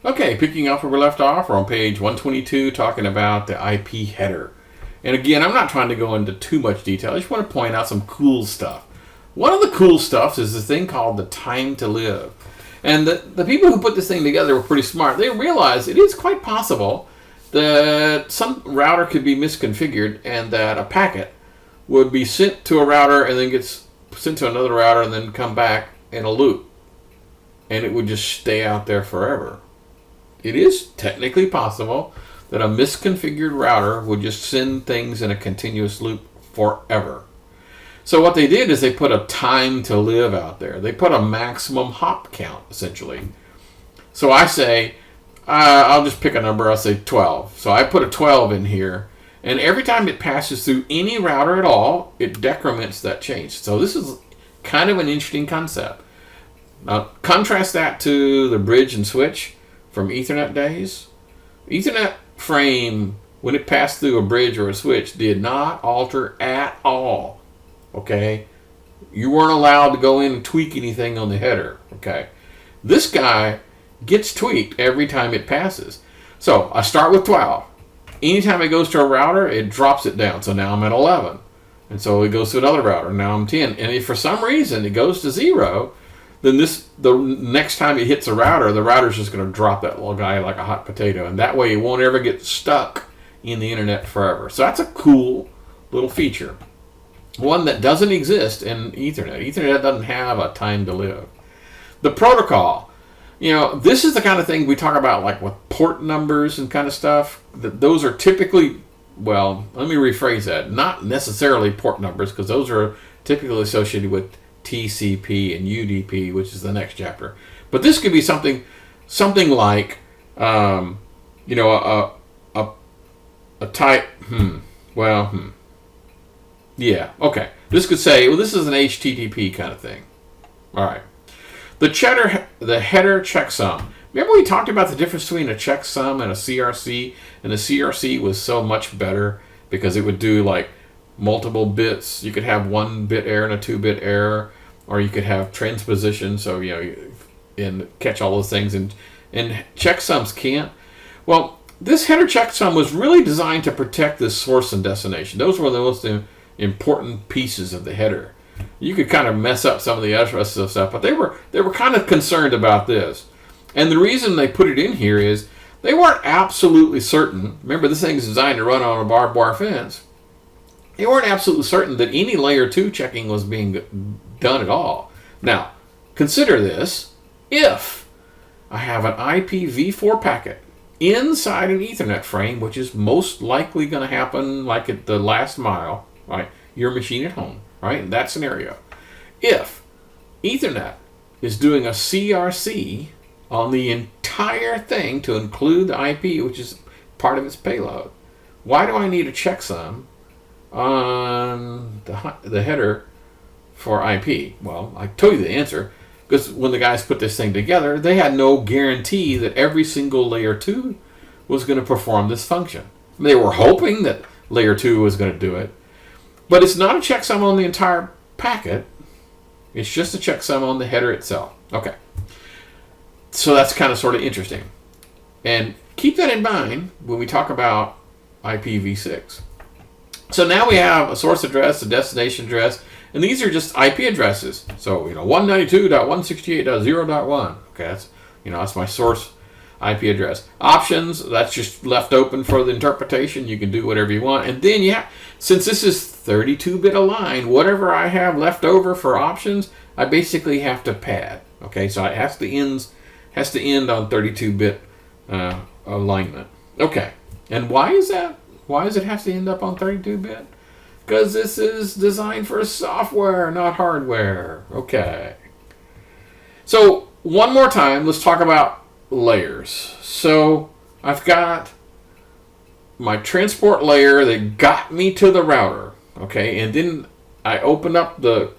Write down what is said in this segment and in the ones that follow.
Okay, picking up where we left off, we're on page 122 talking about the IP header. And again, I'm not trying to go into too much detail. I just want to point out some cool stuff. One of the cool stuff is this thing called the time to live. And the people who put this thing together were pretty smart. They realized it is quite possible that some router could be misconfigured and that a packet would be sent to a router and then gets sent to another router and then come back in a loop. And it would just stay out there forever. It is technically possible that a misconfigured router would just send things in a continuous loop forever. So what they did is they put a time to live out there. They put a maximum hop count, essentially. So I say, I'll just pick a number, I'll say 12. So I put a 12 in here, and every time it passes through any router at all, it decrements that change. So this is kind of an interesting concept. Now, contrast that to the bridge and switch from Ethernet days. Ethernet frame, when it passed through a bridge or a switch, did not alter at all. Okay? You weren't allowed to go in and tweak anything on the header. Okay? This guy gets tweaked every time it passes. So I start with 12. Anytime it goes to a router, it drops it down. So now I'm at 11. And so it goes to another router. Now I'm 10. And if for some reason it goes to 0, then the next time it hits a router, the router's just going to drop that little guy like a hot potato. And that way it won't ever get stuck in the internet forever. So that's a cool little feature. One that doesn't exist in Ethernet. Ethernet doesn't have a time to live. The protocol. This is the kind of thing we talk about like with port numbers and kind of stuff. Those are typically, well, let me rephrase that. Not necessarily port numbers, because those are typically associated with TCP and UDP, which is the next chapter. But this could be something like, a type. Yeah. Okay. This could say, well, this is an HTTP kind of thing. All right. The header checksum. Remember we talked about the difference between a checksum and a CRC, and the CRC was so much better because it would do like multiple bits. You could have 1-bit error and a 2-bit error, or you could have transposition, so and catch all those things, and checksums can't. Well, this header checksum was really designed to protect the source and destination. Those were the most important pieces of the header. You could kind of mess up some of the rest of the stuff, but they were kind of concerned about this. And the reason they put it in here is they weren't absolutely certain. Remember, this thing's designed to run on a barbed wire fence. They weren't absolutely certain that any layer 2 checking was being done at all. Now, consider this. If I have an IPv4 packet inside an Ethernet frame, which is most likely going to happen like at the last mile, right? Your machine at home, right? In that scenario. If Ethernet is doing a CRC on the entire thing to include the IP, which is part of its payload, why do I need a checksum on the header for IP? Well, I told you the answer, because when the guys put this thing together, they had no guarantee that every single layer 2 was going to perform this function. They were hoping that layer 2 was going to do it, but it's not a checksum on the entire packet. It's just a checksum on the header itself. Okay. So that's kind of sort of interesting. And keep that in mind when we talk about IPv6. So now we have a source address, a destination address, and these are just IP addresses. So, 192.168.0.1. Okay, that's my source IP address. Options, that's just left open for the interpretation. You can do whatever you want. And then, since this is 32-bit aligned, whatever I have left over for options, I basically have to pad. Okay, so it has to end on 32-bit alignment. Okay, and why is that? Why does it have to end up on 32-bit? Because this is designed for software, not hardware. Okay. So, one more time, let's talk about layers. So, I've got my transport layer that got me to the router. Okay, and then I open up the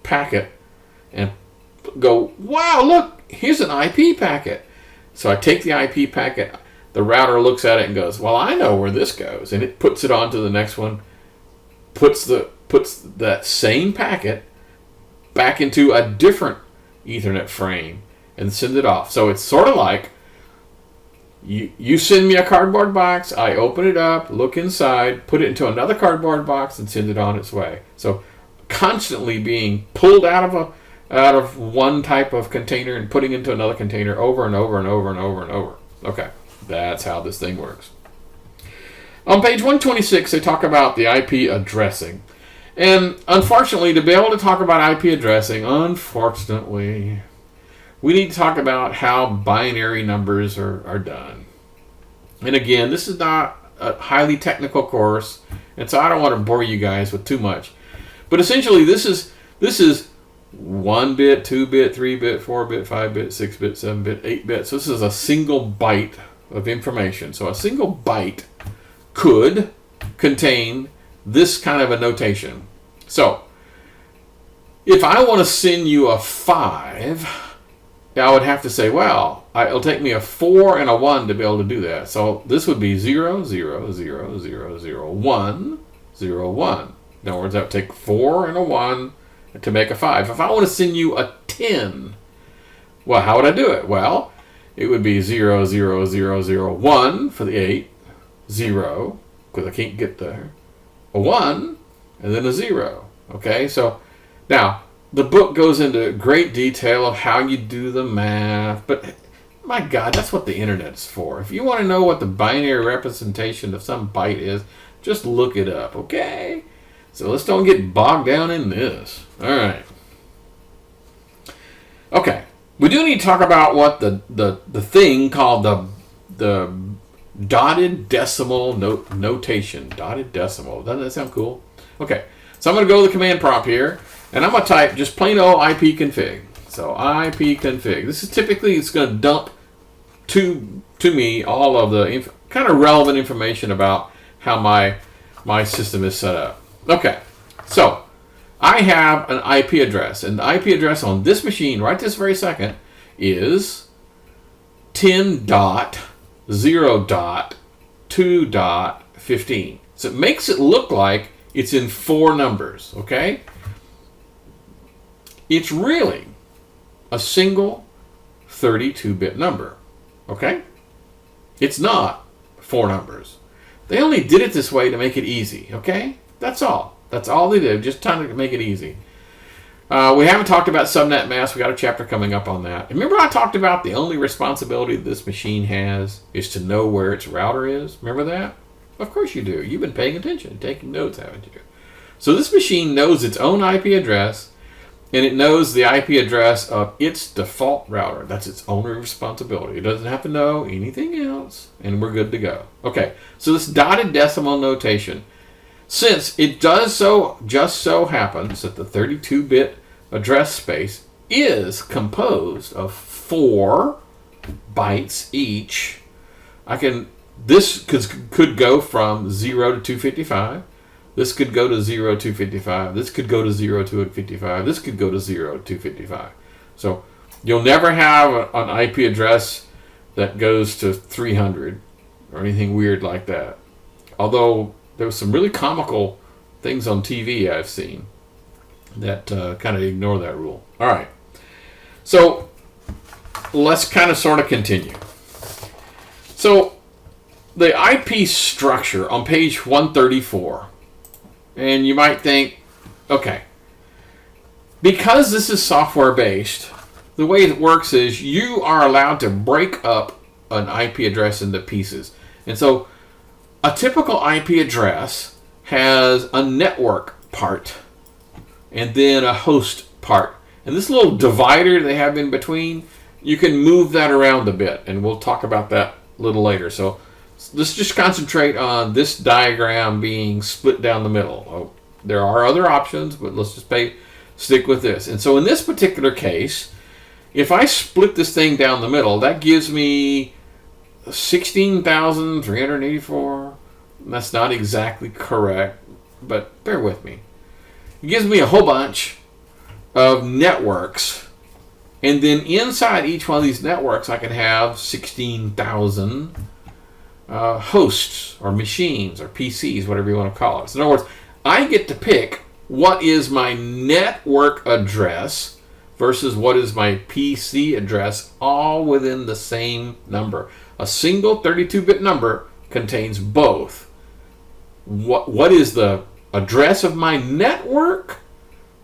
packet and go, wow, look, here's an IP packet. So I take the IP packet, the router looks at it and goes, well, I know where this goes. And it puts it onto the next one, puts that same packet back into a different Ethernet frame and sends it off. So it's sort of like You send me a cardboard box, I open it up, look inside, put it into another cardboard box, and send it on its way. So constantly being pulled out of one type of container and putting into another container over and over and over and over and over. Okay, that's how this thing works. On page 126, they talk about the IP addressing. And unfortunately, to be able to talk about IP addressing, we need to talk about how binary numbers are done. And again, this is not a highly technical course, and so I don't want to bore you guys with too much. But essentially, this is 1 bit, 2 bit, 3 bit, 4 bit, 5 bit, 6 bit, 7 bit, 8 bit. So this is a single byte of information. So a single byte could contain this kind of a notation. So if I want to send you a 5, I would have to say, well, it'll take me a 4 and a 1 to be able to do that. So this would be 0, 0, 0, 0, 0, 1, 0, 1. In other words, that would take 4 and a 1 to make a 5. If I want to send you a 10, well, how would I do it? Well, it would be 0, 0, 0, 0, 1 for the 8, 0, because I can't get there, a 1, and then a 0. Okay, so now, the book goes into great detail of how you do the math, but my God, that's what the internet's for. If you want to know what the binary representation of some byte is, just look it up, okay? So let's don't get bogged down in this. All right. Okay, we do need to talk about what the thing called the dotted decimal notation. Dotted decimal. Doesn't that sound cool? Okay, so I'm going to go to the command prompt here. And I'm going to type just plain old ipconfig. So ipconfig. This is typically, it's going to dump to me all of the kind of relevant information about how my system is set up. Okay, so I have an IP address. And the IP address on this machine right this very second is 10.0.2.15. So it makes it look like it's in 4 numbers, okay? It's really a single 32-bit number, okay? It's not 4 numbers. They only did it this way to make it easy, okay? That's all. That's all they did, just trying to make it easy. We haven't talked about subnet mask. We got a chapter coming up on that. Remember I talked about the only responsibility this machine has is to know where its router is? Remember that? Of course you do. You've been paying attention, taking notes, haven't you? So this machine knows its own IP address, and it knows the IP address of its default router. That's its own responsibility. It doesn't have to know anything else, and we're good to go. Okay, so this dotted decimal notation, since it just so happens that the 32-bit address space is composed of 4 bytes each, this could go from 0 to 255. This could go to 0 to 255. This could go to 0 to 255. This could go to 0 to 255. So you'll never have an IP address that goes to 300 or anything weird like that. Although there was some really comical things on TV I've seen that kind of ignore that rule. All right. So let's kind of sort of continue. So the IP structure on page 134. And you might think, okay, because this is software based, the way it works is you are allowed to break up an IP address into pieces. And so a typical IP address has a network part and then a host part. And this little divider they have in between, you can move that around a bit. And we'll talk about that a little later. So let's just concentrate on this diagram being split down the middle. Oh, there are other options, but let's just stick with this. And so in this particular case, if I split this thing down the middle, that gives me 16,384. That's not exactly correct, but bear with me. It gives me a whole bunch of networks. And then inside each one of these networks, I can have 16,000 hosts or machines or PCs, whatever you want to call it. So in other words, I get to pick what is my network address versus what is my PC address, all within the same number. A single 32-bit number contains both. What is the address of my network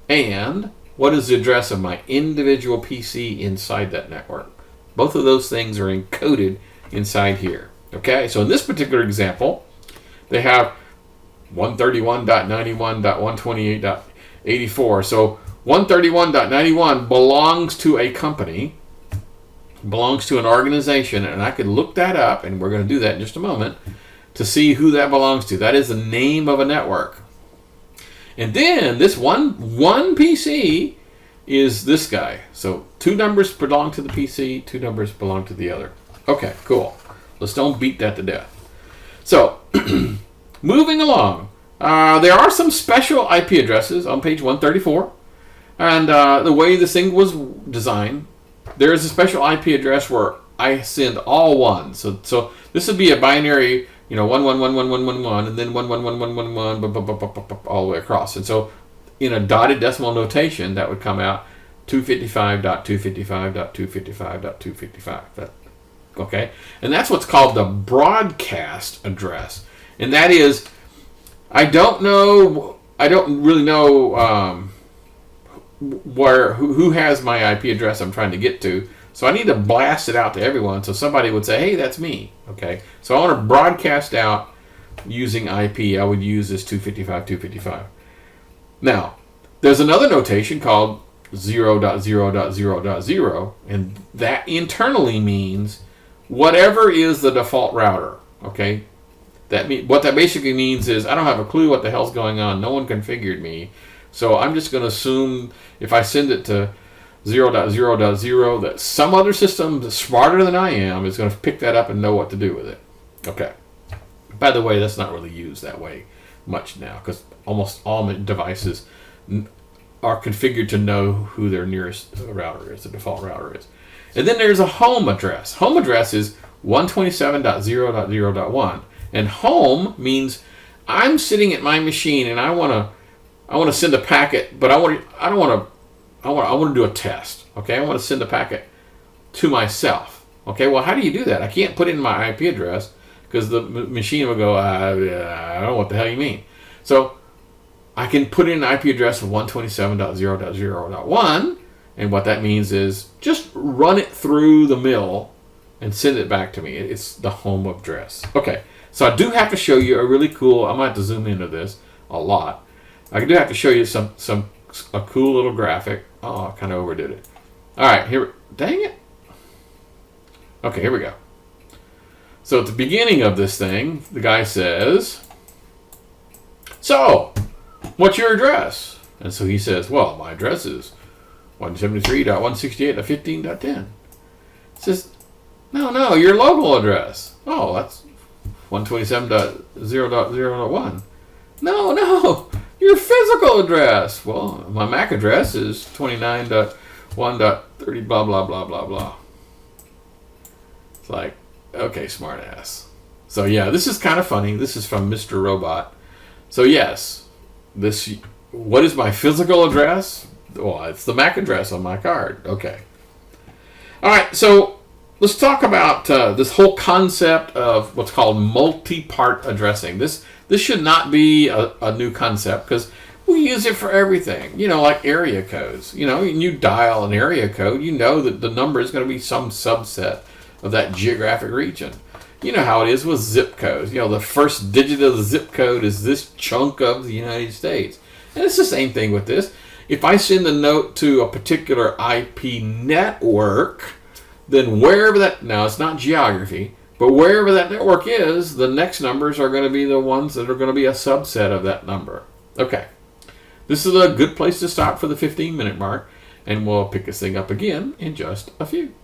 and what is the address of my individual PC inside that network. Both of those things are encoded inside here. Okay, so in this particular example, they have 131.91.128.84. So 131.91 belongs to a company, belongs to an organization, and I could look that up, and we're going to do that in just a moment, to see who that belongs to. That is the name of a network. And then this one PC is this guy. So 2 numbers belong to the PC, 2 numbers belong to the other. Okay, cool. Let's don't beat that to death. So moving along, there are some special IP addresses on page 134. And the way this thing was designed, there is a special IP address where I send all ones. So this would be a binary, 1111111, and then 1111111 all the way across. And so in a dotted decimal notation, that would come out 255.255.255.255. Okay? And that's what's called the broadcast address. And that is, I don't really know who has my IP address I'm trying to get to. So I need to blast it out to everyone so somebody would say, hey, that's me. Okay? So I want to broadcast out using IP. I would use this 255.255. Now, there's another notation called 0.0.0.0, and that internally means whatever is the default router. Okay? What that basically means is I don't have a clue what the hell's going on. No one configured me. So I'm just going to assume if I send it to 0.0.0 that some other system that's smarter than I am is going to pick that up and know what to do with it. Okay. By the way, that's not really used that way much now because almost all devices are configured to know who their nearest router is, the default router is. And then there's a home address. Home address is 127.0.0.1. And home means I'm sitting at my machine and I want to send a packet, but I want to do a test. Okay, I want to send a packet to myself. Okay, well, how do you do that? I can't put in my IP address because the machine will go, I don't know what the hell you mean. So I can put in an IP address of 127.0.0.1, and what that means is just run it through the mill and send it back to me. It's the home address. Okay, so I do have to show you a really cool, I'm going to have to zoom into this a lot. I do have to show you a cool little graphic. Oh, I kind of overdid it. All right, here. Dang it. Okay, here we go. So at the beginning of this thing, the guy says, so, what's your address? And so he says, well, my address is 173.168.15.10. It says, no, your local address. Oh, that's 127.0.0.1. No, your physical address. Well, my MAC address is 29.1.30 blah, blah, blah, blah, blah. It's like, okay, smart ass. So yeah, this is kind of funny. This is from Mr. Robot. So yes, what is my physical address? Well, it's the MAC address on my card. Okay. All right, so let's talk about this whole concept of what's called multi-part addressing. This should not be a new concept because we use it for everything. Like area codes. You dial an area code, you know that the number is going to be some subset of that geographic region. You know how it is with zip codes. The first digit of the zip code is this chunk of the United States. And it's the same thing with this. If I send a note to a particular IP network, then wherever that, now it's not geography, but wherever that network is, the next numbers are going to be the ones that are going to be a subset of that number. Okay. This is a good place to stop for the 15-minute mark, and we'll pick this thing up again in just a few.